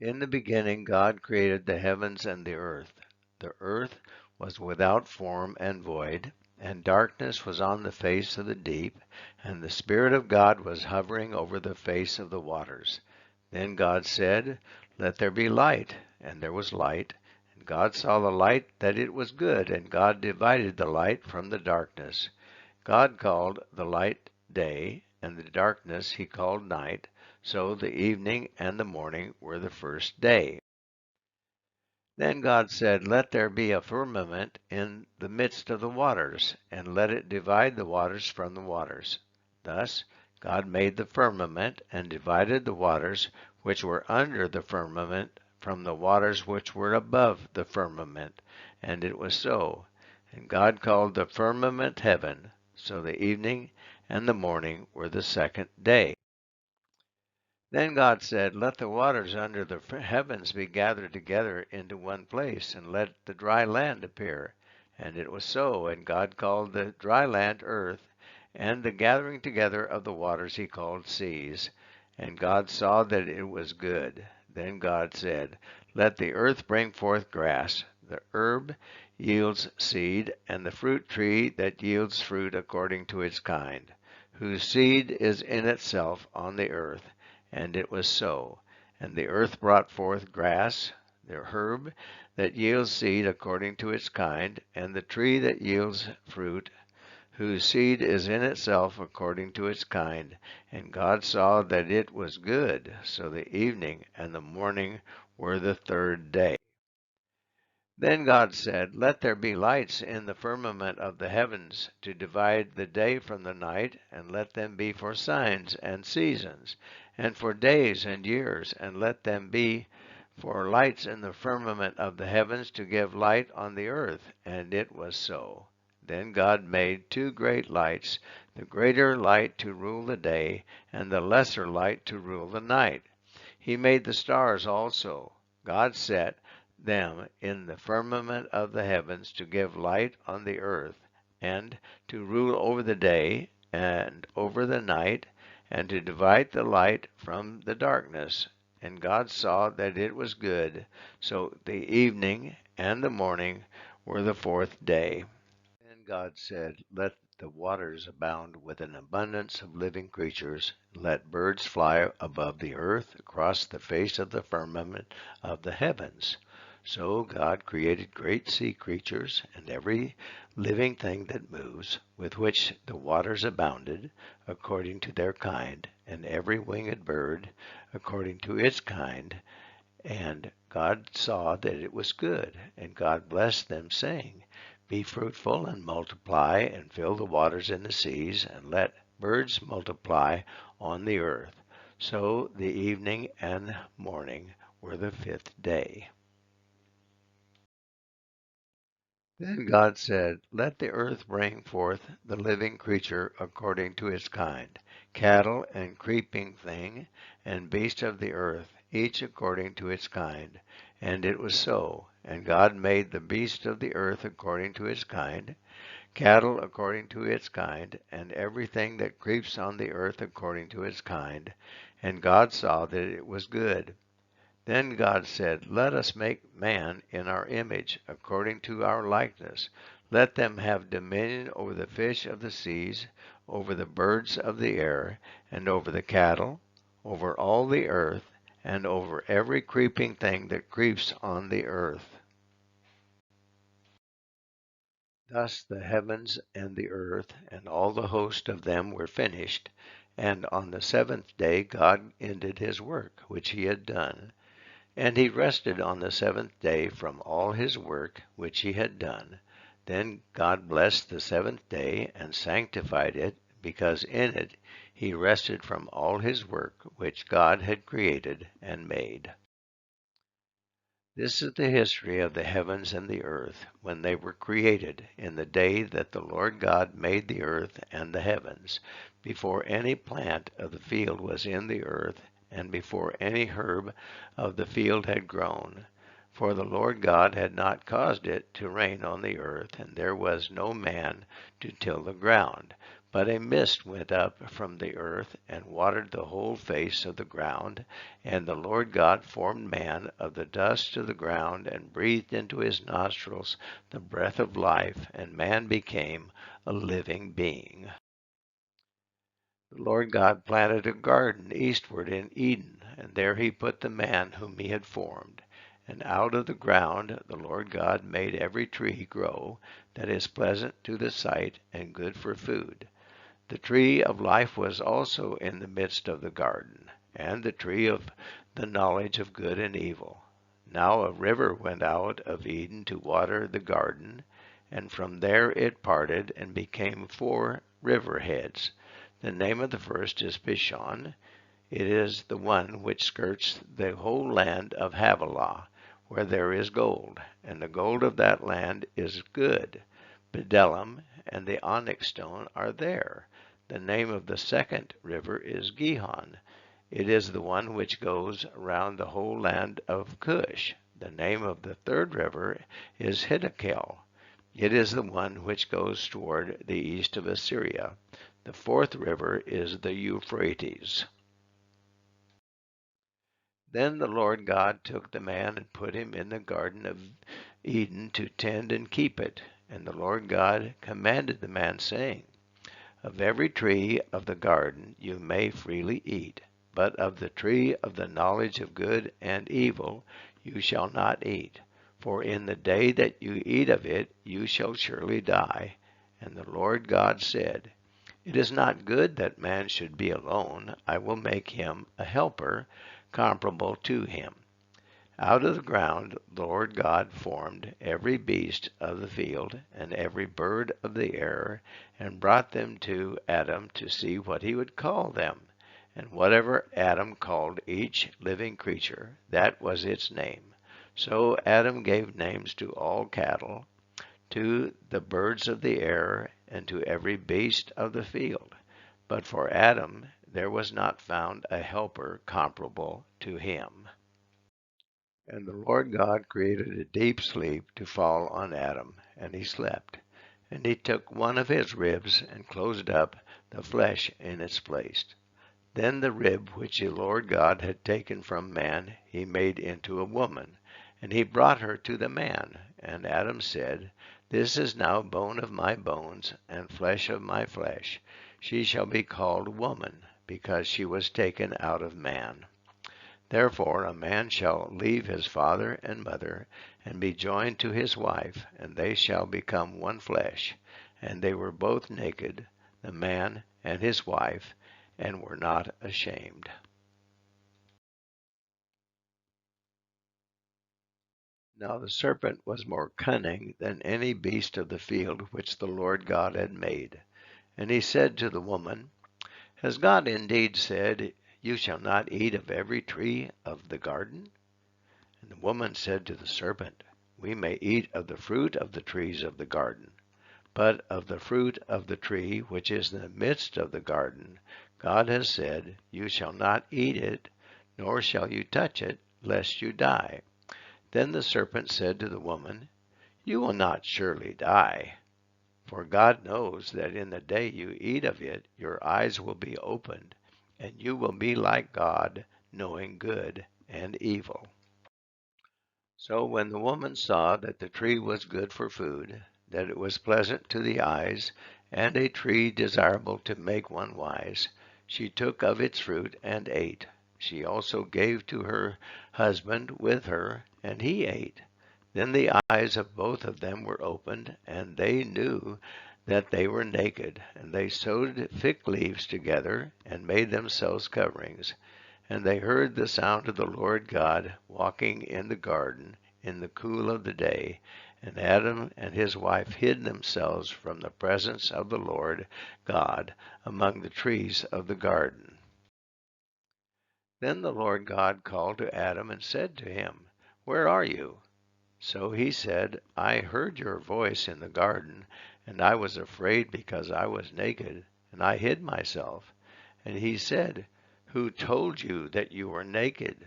In the beginning God created the heavens and the earth. The earth was without form and void, and darkness was on the face of the deep, and the Spirit of God was hovering over the face of the waters. Then God said, "Let there be light," and there was light. And God saw the light that it was good, and God divided the light from the darkness. God called the light day, and the darkness he called night. So the evening and the morning were the first day. Then God said, "Let there be a firmament in the midst of the waters, and let it divide the waters from the waters." Thus God made the firmament, and divided the waters which were under the firmament from the waters which were above the firmament. And it was so. And God called the firmament heaven. So the evening and the morning were the second day. Then God said, "Let the waters under the heavens be gathered together into one place, and let the dry land appear." And it was so. And God called the dry land earth, and the gathering together of the waters he called seas. And God saw that it was good. Then God said, "Let the earth bring forth grass, the herb yields seed, and the fruit tree that yields fruit according to its kind, whose seed is in itself on the earth." And it was so. And the earth brought forth grass, the herb that yields seed according to its kind, and the tree that yields fruit, whose seed is in itself according to its kind. And God saw that it was good. So the evening and the morning were the third day. Then God said, "Let there be lights in the firmament of the heavens to divide the day from the night, and let them be for signs and seasons, and for days and years, and let them be for lights in the firmament of the heavens to give light on the earth." And it was so. Then God made two great lights, the greater light to rule the day, and the lesser light to rule the night. He made the stars also. God set them in the firmament of the heavens to give light on the earth, and to rule over the day and over the night, and to divide the light from the darkness. And God saw that it was good. So the evening and the morning were the fourth day. Then God said, "Let the waters abound with an abundance of living creatures. Let birds fly above the earth across the face of the firmament of the heavens." So God created great sea creatures and every living thing that moves, with which the waters abounded, according to their kind, and every winged bird according to its kind. And God saw that it was good, and God blessed them, saying, "Be fruitful and multiply, and fill the waters in the seas, and let birds multiply on the earth." So the evening and morning were the fifth day. Then God said, "Let the earth bring forth the living creature according to its kind, cattle and creeping thing, and beast of the earth, each according to its kind." And it was so. And God made the beast of the earth according to its kind, cattle according to its kind, and everything that creeps on the earth according to its kind. And God saw that it was good. Then God said, "Let us make man in our image, according to our likeness. Let them have dominion over the fish of the seas, over the birds of the air, and over the cattle, over all the earth, and over every creeping thing that creeps on the earth." Thus the heavens and the earth and all the host of them were finished. And on the seventh day God ended his work which he had done. And he rested on the seventh day from all his work which he had done. Then God blessed the seventh day and sanctified it, because in it he rested from all his work which God had created and made. This is the history of the heavens and the earth when they were created, in the day that the Lord God made the earth and the heavens, before any plant of the field was in the earth, and before any herb of the field had grown. For the Lord God had not caused it to rain on the earth, and there was no man to till the ground. But a mist went up from the earth and watered the whole face of the ground. And the Lord God formed man of the dust of the ground and breathed into his nostrils the breath of life, and man became a living being. The Lord God planted a garden eastward in Eden, and there he put the man whom he had formed. And out of the ground the Lord God made every tree grow that is pleasant to the sight and good for food. The tree of life was also in the midst of the garden, and the tree of the knowledge of good and evil. Now a river went out of Eden to water the garden, and from there it parted and became 4 river heads. The name of the first is Pishon. It is the one which skirts the whole land of Havilah, where there is gold, and the gold of that land is good. Bdellium and the onyx stone are there. The name of the second river is Gihon. It is the one which goes around the whole land of Cush. The name of the third river is Hiddekel. It is the one which goes toward the east of Assyria. The fourth river is the Euphrates. Then the Lord God took the man and put him in the garden of Eden to tend and keep it. And the Lord God commanded the man, saying, Of every tree of the garden you may freely eat, but of the tree of the knowledge of good and evil you shall not eat. For in the day that you eat of it you shall surely die. And the Lord God said, It is not good that man should be alone. I will make him a helper comparable to him. Out of the ground the Lord God formed every beast of the field and every bird of the air, and brought them to Adam to see what he would call them. And whatever Adam called each living creature, that was its name. So Adam gave names to all cattle, to the birds of the air, and to every beast of the field. But for Adam there was not found a helper comparable to him. And the Lord God created a deep sleep to fall on Adam, and he slept. And he took one of his ribs and closed up the flesh in its place. Then the rib which the Lord God had taken from man he made into a woman, and he brought her to the man. And Adam said, This is now bone of my bones and flesh of my flesh. She shall be called woman, because she was taken out of man. Therefore a man shall leave his father and mother, and be joined to his wife, and they shall become one flesh. And they were both naked, the man and his wife, and were not ashamed. Now the serpent was more cunning than any beast of the field which the Lord God had made. And he said to the woman, Has God indeed said, You shall not eat of every tree of the garden? And the woman said to the serpent, We may eat of the fruit of the trees of the garden. But of the fruit of the tree which is in the midst of the garden, God has said, You shall not eat it, nor shall you touch it, lest you die. Then the serpent said to the woman, You will not surely die. For God knows that in the day you eat of it, your eyes will be opened, and you will be like God, knowing good and evil. So when the woman saw that the tree was good for food, that it was pleasant to the eyes, and a tree desirable to make one wise, she took of its fruit and ate. She also gave to her husband with her, and he ate. Then the eyes of both of them were opened, and they knew that they were naked, and they sewed fig leaves together, and made themselves coverings. And they heard the sound of the Lord God walking in the garden in the cool of the day. And Adam and his wife hid themselves from the presence of the Lord God among the trees of the garden. Then the Lord God called to Adam and said to him, Where are you? So he said, I heard your voice in the garden, and I was afraid because I was naked, and I hid myself. And he said, Who told you that you were naked?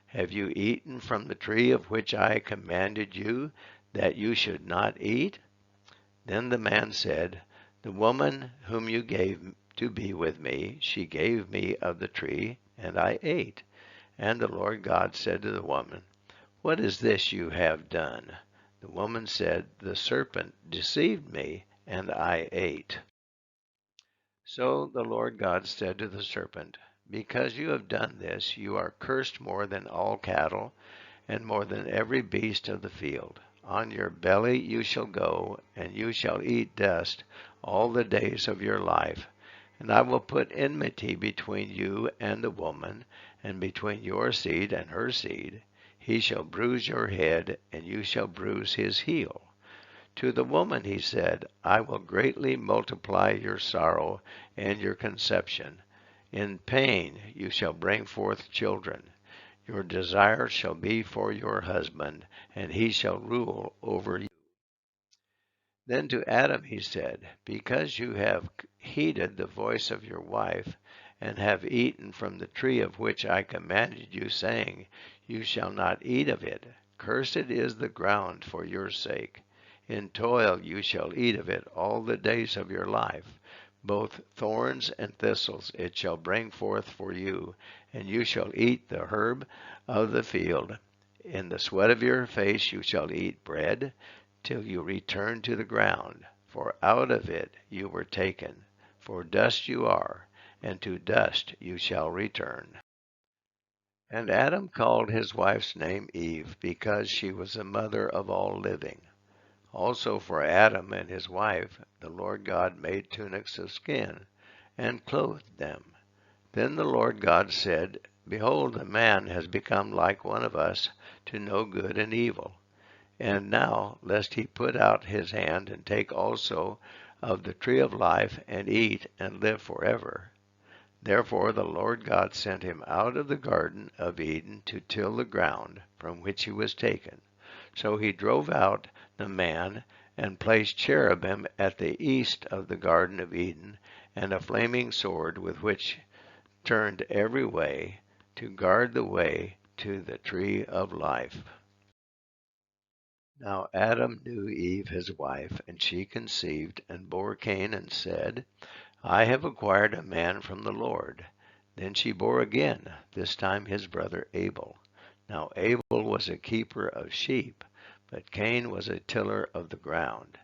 Have you eaten from the tree of which I commanded you that you should not eat? Then the man said, The woman whom you gave to be with me, she gave me of the tree, and I ate. And the Lord God said to the woman, What is this you have done? The woman said, The serpent deceived me, and I ate. So the Lord God said to the serpent, Because you have done this, you are cursed more than all cattle, and more than every beast of the field. On your belly you shall go, and you shall eat dust all the days of your life. And I will put enmity between you and the woman, and between your seed and her seed. He shall bruise your head, and you shall bruise his heel. To the woman he said, I will greatly multiply your sorrow and your conception. In pain you shall bring forth children. Your desire shall be for your husband, and he shall rule over you. Then to Adam he said, Because you have heeded the voice of your wife, and have eaten from the tree of which I commanded you, saying, You shall not eat of it. Cursed is the ground for your sake. In toil you shall eat of it all the days of your life. Both thorns and thistles it shall bring forth for you, and you shall eat the herb of the field. In the sweat of your face you shall eat bread, till you return to the ground, for out of it you were taken. For dust you are, and to dust you shall return. And Adam called his wife's name Eve, because she was the mother of all living. Also for Adam and his wife the Lord God made tunics of skin, and clothed them. Then the Lord God said, Behold, the man has become like one of us, to know good and evil. And now, lest he put out his hand and take also of the tree of life, and eat, and live forever. Therefore the Lord God sent him out of the garden of Eden to till the ground from which he was taken. So he drove out the man, and placed cherubim at the east of the garden of Eden, and a flaming sword with which turned every way, to guard the way to the tree of life. Now Adam knew Eve his wife, and she conceived, and bore Cain, and said, I have acquired a man from the Lord. Then she bore again, this time his brother Abel. Now Abel was a keeper of sheep, but Cain was a tiller of the ground.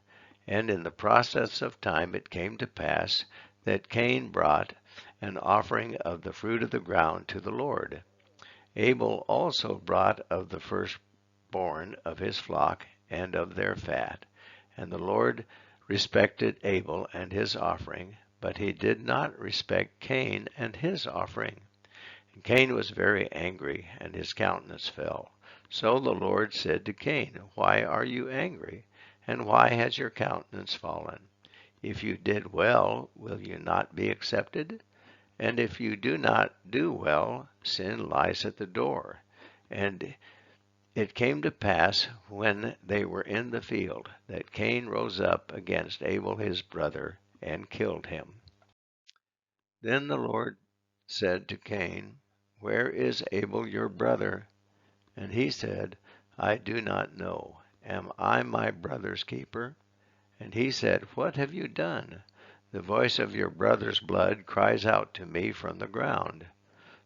And in the process of time it came to pass that Cain brought an offering of the fruit of the ground to the Lord. Abel also brought of the firstborn of his flock and of their fat. And the Lord respected Abel and his offering, but he did not respect Cain and his offering. And Cain was very angry, and his countenance fell. So the Lord said to Cain, Why are you angry? And why has your countenance fallen? If you did well, will you not be accepted? And if you do not do well, sin lies at the door. And it came to pass, when they were in the field, that Cain rose up against Abel his brother, and killed him. Then the Lord said to Cain, Where is Abel your brother? And he said, I do not know. Am I my brother's keeper? And he said, What have you done? The voice of your brother's blood cries out to me from the ground.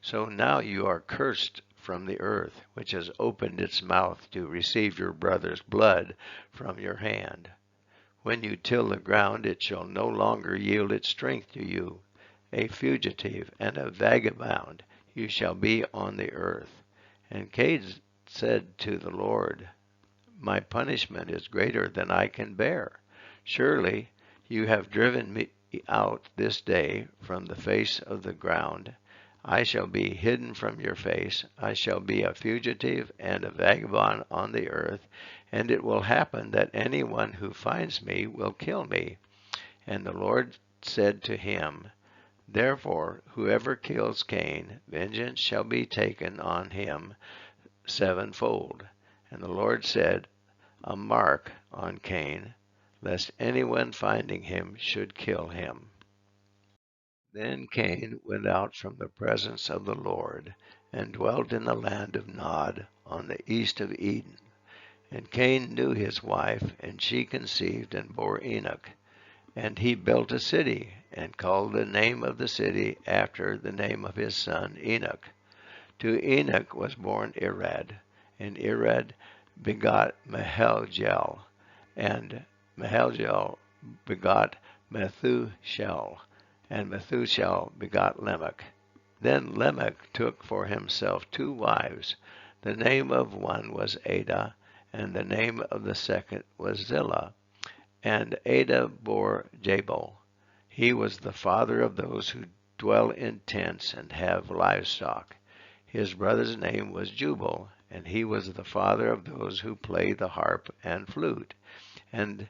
So now you are cursed from the earth, which has opened its mouth to receive your brother's blood from your hand. When you till the ground, it shall no longer yield its strength to you. A fugitive and a vagabond you shall be on the earth. And Cain said to the Lord, My punishment is greater than I can bear. Surely you have driven me out this day from the face of the ground. I shall be hidden from your face. I shall be a fugitive and a vagabond on the earth, and it will happen that anyone who finds me will kill me. And the Lord said to him, Therefore, whoever kills Cain, vengeance shall be taken on him sevenfold. And the Lord said, A mark on Cain, lest anyone finding him should kill him. Then Cain went out from the presence of the Lord, and dwelt in the land of Nod, on the east of Eden. And Cain knew his wife, and she conceived and bore Enoch. And he built a city, and called the name of the city after the name of his son Enoch. To Enoch was born Irad, and Irad begot Mahalalel, and Mahalalel begot Methushel, and Methushel begot Lamech. Then Lamech took for himself 2 wives. The name of one was Ada, and the name of the second was Zillah. And Ada bore Jabal. He was the father of those who dwell in tents and have livestock. His brother's name was Jubal, and he was the father of those who play the harp and flute. And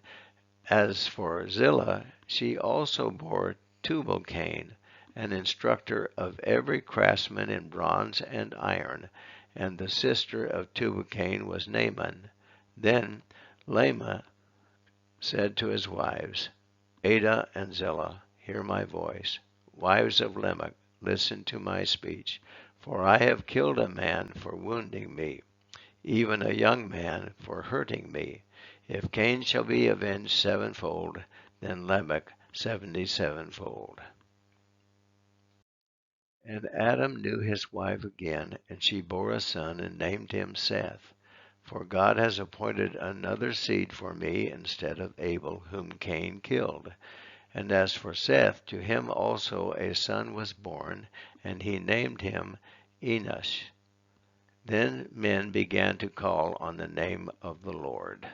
as for Zillah, she also bore Tubal-Cain, an instructor of every craftsman in bronze and iron, and the sister of Tubal-Cain was Naaman. Then Lamech said to his wives, Ada and Zillah, hear my voice. Wives of Lamech, listen to my speech. For I have killed a man for wounding me, even a young man for hurting me. If Cain shall be avenged sevenfold, then Lamech 77-fold. And Adam knew his wife again, and she bore a son and named him Seth. For God has appointed another seed for me instead of Abel, whom Cain killed. And as for Seth, to him also a son was born, and he named him Enosh. Then men began to call on the name of the Lord.